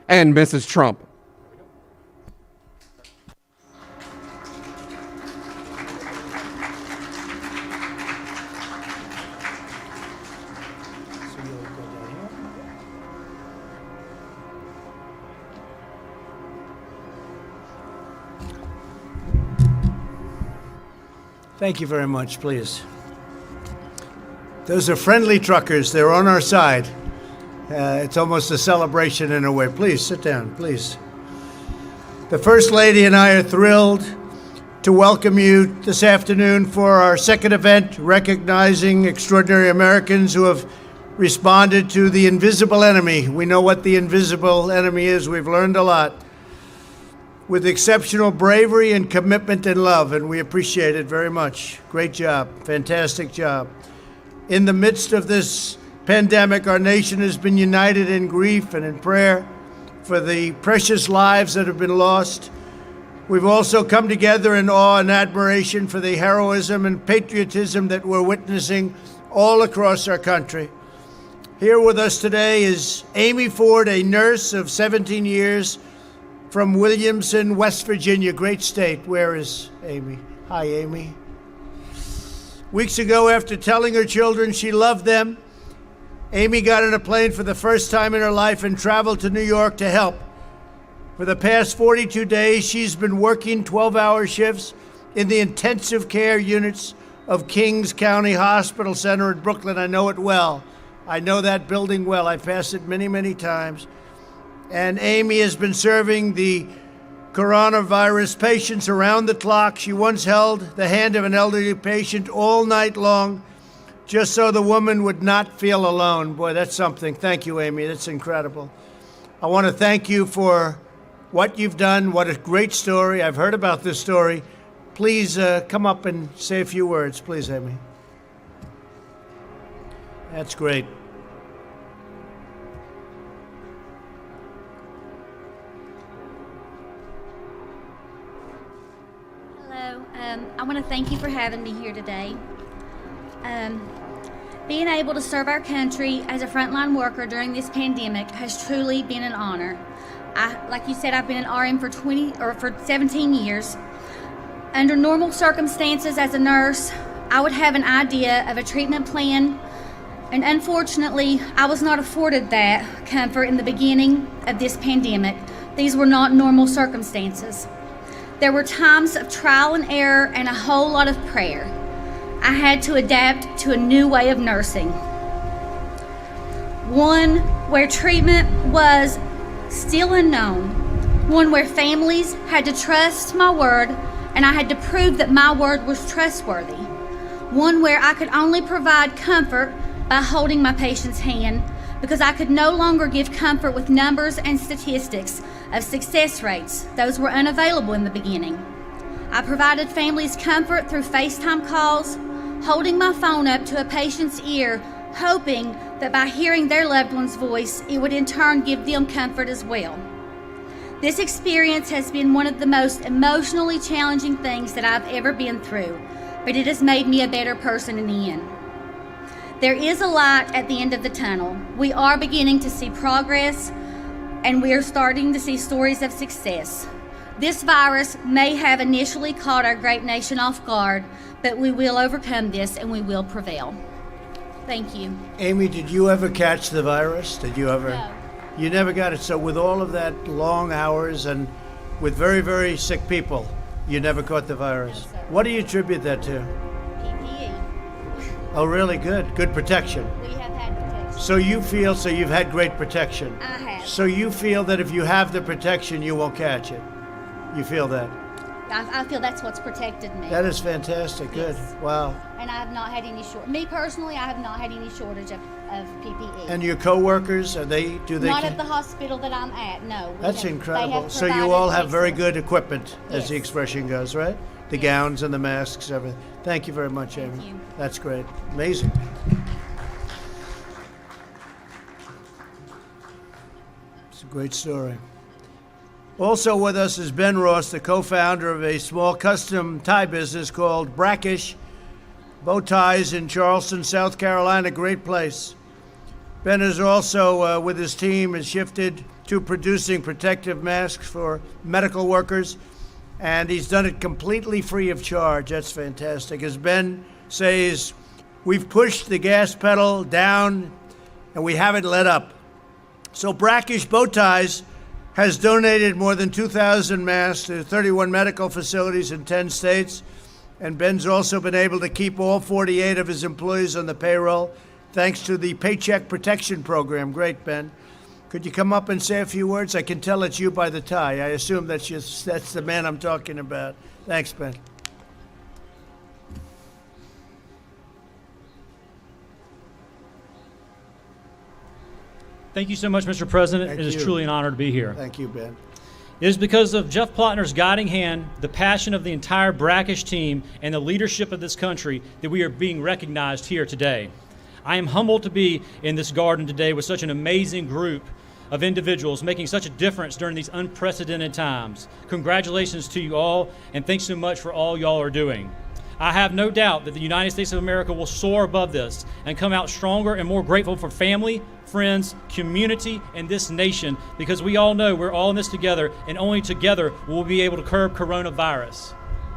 and Mrs. Trump. Thank you very much, please. Those are friendly truckers. They're on our side. It's almost a celebration in a way. Please sit down, please. The First Lady and I are thrilled to welcome you this afternoon for our second event, recognizing extraordinary Americans who have responded to the invisible enemy. We know what the invisible enemy is. We've learned a lot. With exceptional bravery and commitment and love, and we appreciate it very much. Great job, fantastic job. In the midst of this pandemic, our nation has been united in grief and in prayer for the precious lives that have been lost. We've also come together in awe and admiration for the heroism and patriotism that we're witnessing all across our country. Here with us today is Amy Ford, a nurse of 17 years, from Williamson, West Virginia, great state. Where is Amy? Hi, Amy. Weeks ago, after telling her children she loved them, Amy got on a plane for the first time in her life and traveled to New York to help. For the past 42 days, she's been working 12-hour shifts in the intensive care units of Kings County Hospital Center in Brooklyn. I know it well. I know that building well. I passed it many, many times. And Amy has been serving the coronavirus patients around the clock. She once held the hand of an elderly patient all night long, just so the woman would not feel alone. Boy, that's something. Thank you, Amy. That's incredible. I want to thank you for what you've done. What a great story. I've heard about this story. Please come up and say a few words, please, Amy. That's great. I want to thank you for having me here today. Being able to serve our country as a frontline worker during this pandemic has truly been an honor. Like you said, I've been an RN for 17 years. Under normal circumstances as a nurse, I would have an idea of a treatment plan, and unfortunately, I was not afforded that comfort in the beginning of this pandemic. These were not normal circumstances. There were times of trial and error and a whole lot of prayer. I had to adapt to a new way of nursing. One where treatment was still unknown. One where families had to trust my word and I had to prove that my word was trustworthy. One where I could only provide comfort by holding my patient's hand, because I could no longer give comfort with numbers and statistics of success rates. Those were unavailable in the beginning. I provided families comfort through FaceTime calls, holding my phone up to a patient's ear, hoping that by hearing their loved one's voice, it would in turn give them comfort as well. This experience has been one of the most emotionally challenging things that I've ever been through, but it has made me a better person in the end. There is a light at the end of the tunnel. We are beginning to see progress, and we are starting to see stories of success. This virus may have initially caught our great nation off guard, but we will overcome this and we will prevail. Thank you. Amy, did you ever catch the virus? Did you ever? No. You never got it. So with all of that long hours and with very, very sick people, you never caught the virus. No, sir. What do you attribute that to? PPE. Oh, really? Good. Good protection. We have had protection. So you feel, so you've had great protection. I have. So you feel that if you have the protection, you won't catch it. You feel that? I feel that's what's protected me. That is fantastic. Good. Yes. Wow. And I have not had any me personally, I have not had any shortage of PPE. And your coworkers, do they? Not at the hospital that I'm at, no. That's they incredible. have So you all have very excellent- good equipment, as Yes. the expression goes, right? The Yes. gowns and the masks, everything. Thank you very much, Thank Amy. you. That's great. Amazing. It's a great story. Also with us is Ben Ross, the co-founder of a small custom tie business called Brackish Bow Ties in Charleston, South Carolina. Great place. Ben is also, with his team, has shifted to producing protective masks for medical workers, and he's done it completely free of charge. That's fantastic. As Ben says, we've pushed the gas pedal down and we haven't let up. So Brackish Bow Ties has donated more than 2,000 masks to 31 medical facilities in 10 states. And Ben's also been able to keep all 48 of his employees on the payroll thanks to the Paycheck Protection Program. Great, Ben. Could you come up and say a few words? I can tell it's you by the tie. I assume that's the man I'm talking about. Thanks, Ben. Thank you so much, Mr. President. Thank It is you. truly an honor to be here. Thank you, Ben. It is because of Jeff Plotner's guiding hand, the passion of the entire Brackish team, and the leadership of this country that we are being recognized here today. I am humbled to be in this garden today with such an amazing group of individuals making such a difference during these unprecedented times. Congratulations to you all, and thanks so much for all y'all are doing. I have no doubt that the United States of America will soar above this and come out stronger and more grateful for family, friends, community, and this nation, because we all know we're all in this together, and only together will we be able to curb coronavirus.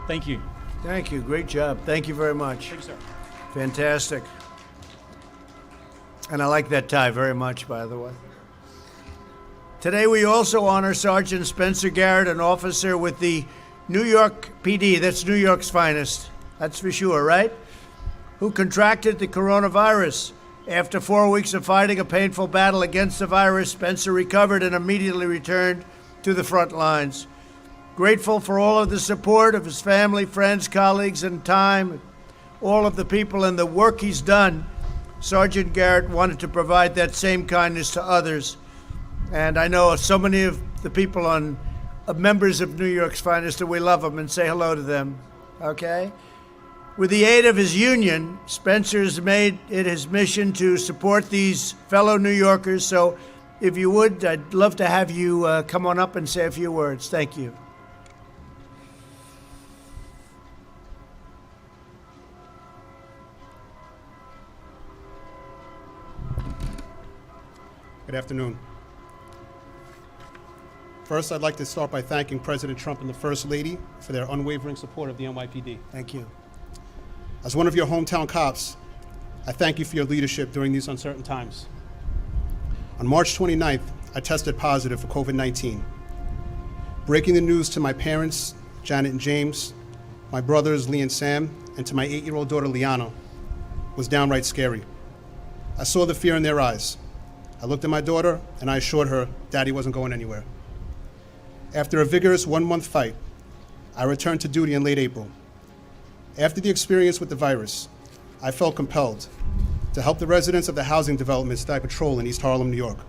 Thank you. Thank you. Great job. Thank you very much. Thank you, sir. Fantastic. And I like that tie very much, by the way. Today we also honor Sergeant Spencer Garrett, an officer with the New York PD, that's New York's finest, that's for sure, right? Who contracted the coronavirus. After 4 weeks of fighting a painful battle against the virus, Spencer recovered and immediately returned to the front lines. Grateful for all of the support of his family, friends, colleagues, and time, all of the people and the work he's done, Sergeant Garrett wanted to provide that same kindness to others. And I know so many of the people members of New York's finest, and we love them and say hello to them, okay? With the aid of his union, Spencer's made it his mission to support these fellow New Yorkers. So if you would, I'd love to have you come on up and say a few words. Thank you. Good afternoon. First, I'd like to start by thanking President Trump and the First Lady for their unwavering support of the NYPD. Thank you. As one of your hometown cops, I thank you for your leadership during these uncertain times. On March 29th, I tested positive for COVID-19. Breaking the news to my parents, Janet and James, my brothers, Lee and Sam, and to my 8-year-old daughter, Liana, was downright scary. I saw the fear in their eyes. I looked at my daughter and I assured her Daddy wasn't going anywhere. After a vigorous 1-month fight, I returned to duty in late April. After the experience with the virus, I felt compelled to help the residents of the housing developments that I patrol in East Harlem, New York.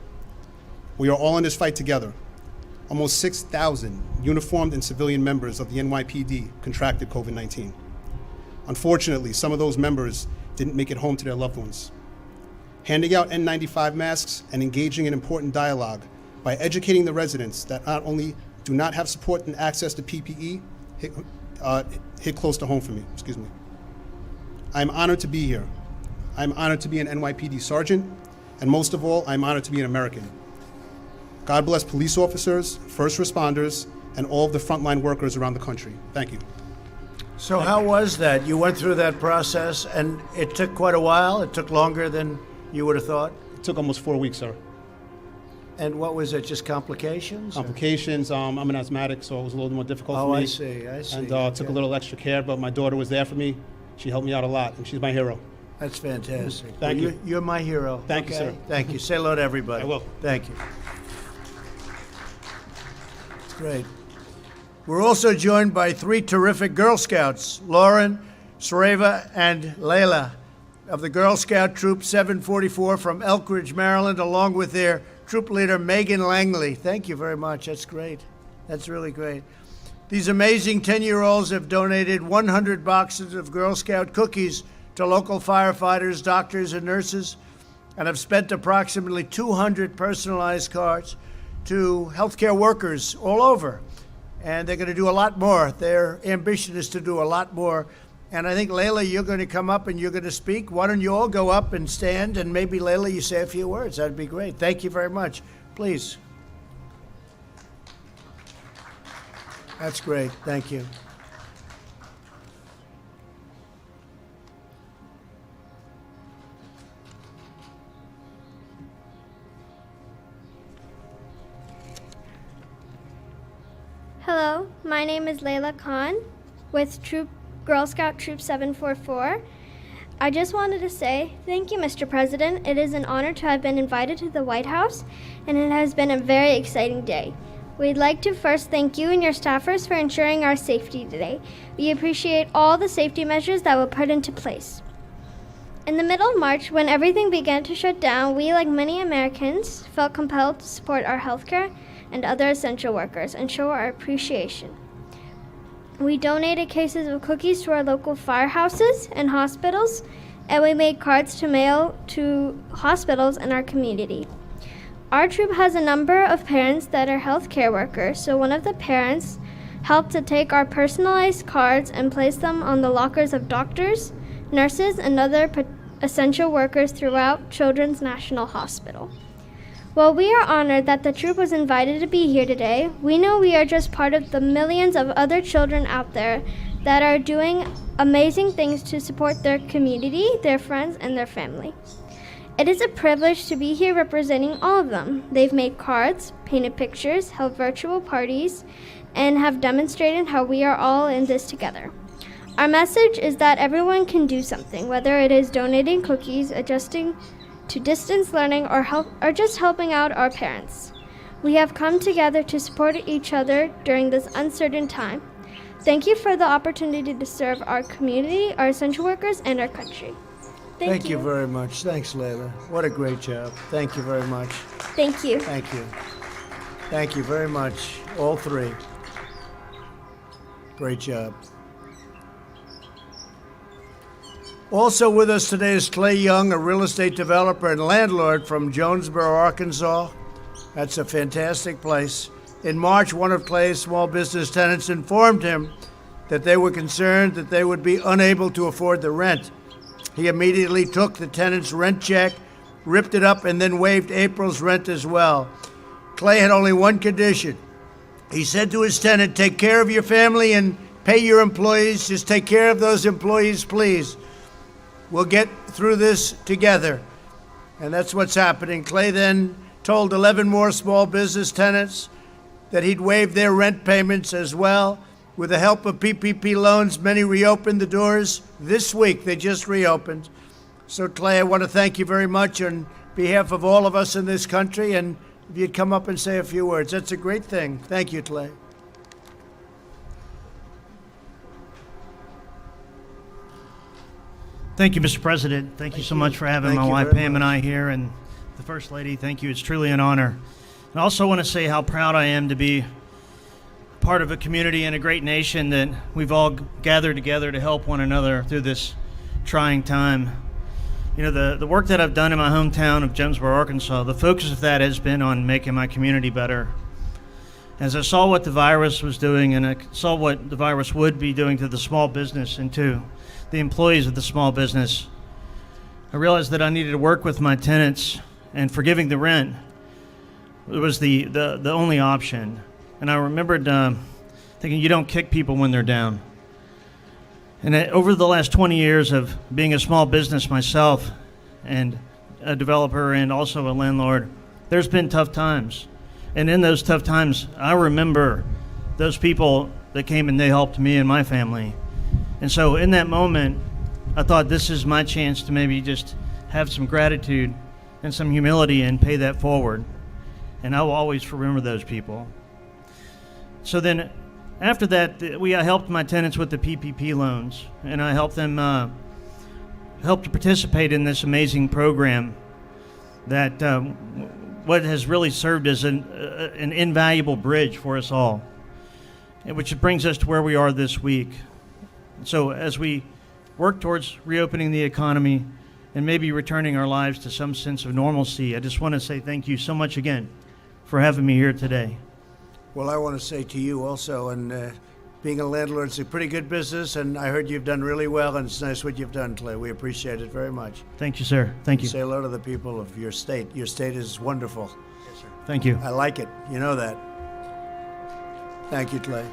We are all in this fight together. Almost 6,000 uniformed and civilian members of the NYPD contracted COVID-19. Unfortunately, some of those members didn't make it home to their loved ones. Handing out N95 masks and engaging in important dialogue by educating the residents that not only do not have support and access to PPE hit close to home for me, excuse me. I'm honored to be here. I'm honored to be an NYPD sergeant, and most of all, I'm honored to be an American. God bless police officers, first responders, and all of the frontline workers around the country. Thank you. So how was that? You went through that process, and it took quite a while. It took longer than you would have thought. It took almost 4 weeks, sir. And what was it, just complications? or- Complications, I'm an asthmatic, so it was a little more difficult Oh, for me. I see. And took a little extra care, but my daughter was there for me. She helped me out a lot, and she's my hero. That's fantastic. Thank Well, you. You're my hero. Thank you, okay? sir. Thank you. Say hello to everybody. I will. Thank you. Great. We're also joined by 3 terrific Girl Scouts, Lauren, Sareva, and Layla of the Girl Scout Troop 744 from Elkridge, Maryland, along with their troop leader, Megan Langley. Thank you very much. That's great. That's really great. These amazing 10-year-olds have donated 100 boxes of Girl Scout cookies to local firefighters, doctors, and nurses, and have spent approximately 200 personalized cards to healthcare workers all over. And they're going to do a lot more. Their ambition is to do a lot more And I think, Layla, you're going to come up and you're going to speak. Why don't you all go up and stand, and maybe, Layla, you say a few words. That'd be great. Thank you very much. Please. That's great. Thank you. Hello, my name is Layla Khan with Girl Scout Troop 744. I just wanted to say thank you, Mr. President. It is an honor to have been invited to the White House, and it has been a very exciting day. We'd like to first thank you and your staffers for ensuring our safety today. We appreciate all the safety measures that were put into place. In the middle of March, when everything began to shut down, we, like many Americans, felt compelled to support our healthcare and other essential workers and show our appreciation. We donated cases of cookies to our local firehouses and hospitals, and we made cards to mail to hospitals in our community. Our troop has a number of parents that are healthcare workers, so one of the parents helped to take our personalized cards and place them on the lockers of doctors, nurses, and other essential workers throughout Children's National Hospital. While we are honored that the troop was invited to be here today, we know we are just part of the millions of other children out there that are doing amazing things to support their community, their friends, and their family. It is a privilege to be here representing all of them. They've made cards, painted pictures, held virtual parties, and have demonstrated how we are all in this together. Our message is that everyone can do something, whether it is donating cookies, adjusting to distance learning, or just helping out our parents. We have come together to support each other during this uncertain time. Thank you for the opportunity to serve our community, our essential workers, and our country. Thank you very much. Thanks, Layla. What a great job. Thank you very much. Thank you. Thank you. Thank you very much, all three. Great job. Also with us today is Clay Young, a real estate developer and landlord from Jonesboro, Arkansas. That's a fantastic place. In March, one of Clay's small business tenants informed him that they were concerned that they would be unable to afford the rent. He immediately took the tenant's rent check, ripped it up, and then waived April's rent as well. Clay had only one condition. He said to his tenant, "Take care of your family and pay your employees. Just take care of those employees, please. We'll get through this together." And that's what's happening. Clay then told 11 more small business tenants that he'd waive their rent payments as well. With the help of PPP loans, many reopened the doors this week. They just reopened. So, Clay, I want to thank you very much on behalf of all of us in this country. And if you'd come up and say a few words, that's a great thing. Thank you, Clay. Thank you, Mr. President. Thank you so much for having Thank my you wife very Pam and much. I here, and the First Lady. Thank you. It's truly an honor. I also want to say how proud I am to be part of a community and a great nation that we've all gathered together to help one another through this trying time. You know, the work that I've done in my hometown of Jonesboro, Arkansas, the focus of that has been on making my community better. As I saw what the virus was doing, and I saw what the virus would be doing to the small business and to the employees of the small business, I realized that I needed to work with my tenants, and forgiving the rent was the only option. And I remembered thinking, you don't kick people when they're down. And over the last 20 years of being a small business myself and a developer and also a landlord, there's been tough times. And in those tough times, I remember those people that came and they helped me and my family. And so in that moment, I thought this is my chance to maybe just have some gratitude and some humility and pay that forward. And I will always remember those people. So then after that, I helped my tenants with the PPP loans, and I helped them help to participate in this amazing program that what has really served as an invaluable bridge for us all, which brings us to where we are this week. So as we work towards reopening the economy and maybe returning our lives to some sense of normalcy, I just want to say thank you so much again for having me here today. Well, I want to say to you also, and Being a landlord is a pretty good business, and I heard you've done really well, and it's nice what you've done, Clay. We appreciate it very much. Thank you, sir. Thank you. Say hello to the people of your state. Your state is wonderful. Thank you. I like it. You know that. Thank you, Clay.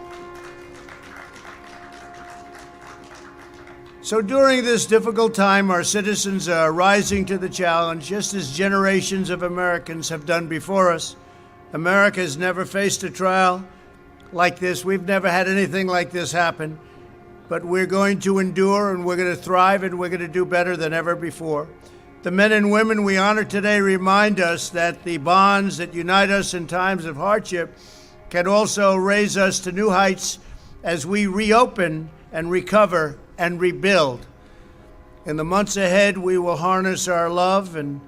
So during this difficult time, our citizens are rising to the challenge, just as generations of Americans have done before us. America has never faced a trial like this. We've never had anything like this happen. But we're going to endure, and we're going to thrive, and we're going to do better than ever before. The men and women we honor today remind us that the bonds that unite us in times of hardship can also raise us to new heights as we reopen and recover and rebuild. In the months ahead, we will harness our love and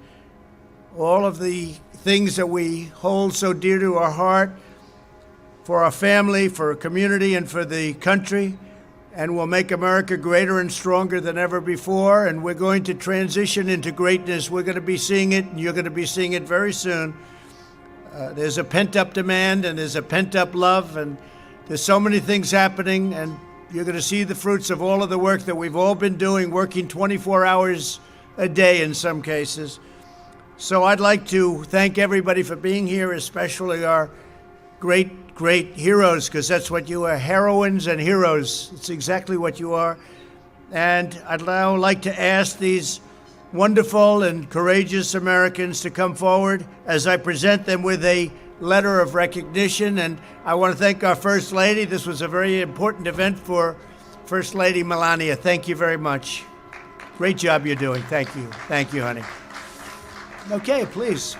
all of the things that we hold so dear to our heart for our family, for our community, and for the country, and we'll make America greater and stronger than ever before, and we're going to transition into greatness. We're going to be seeing it, and you're going to be seeing it very soon. There's a pent-up demand, and there's a pent-up love, and there's so many things happening, and you're going to see the fruits of all of the work that we've all been doing, working 24 hours a day in some cases. So I'd like to thank everybody for being here, especially our great heroes, because that's what you are, heroines and heroes. It's exactly what you are. And I'd now like to ask these wonderful and courageous Americans to come forward as I present them with a letter of recognition. And I want to thank our First Lady. This was a very important event for First Lady Melania. Thank you very much. Great job you're doing. Thank you. Thank you, honey. Okay, please.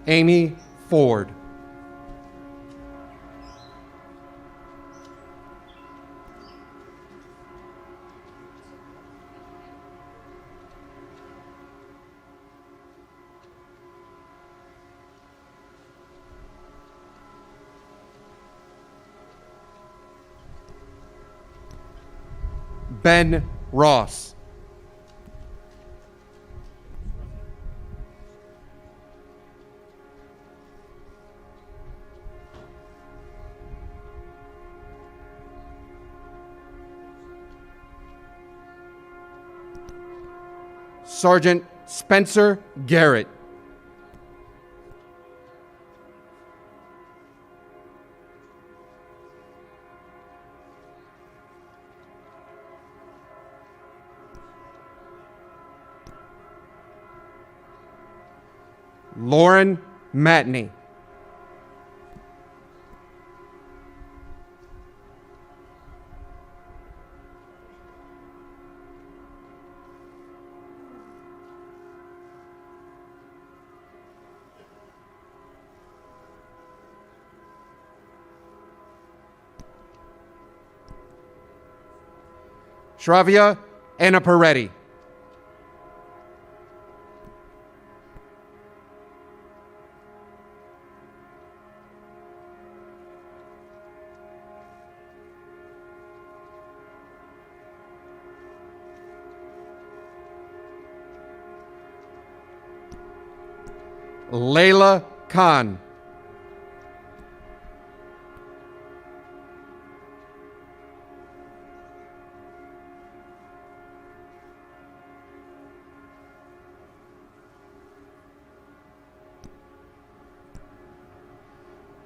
Amy Ford. Ben Ross. Sergeant Spencer Garrett. Lauren Matney. Shravya Annapareddy. Layla Khan.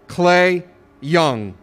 Clay Young.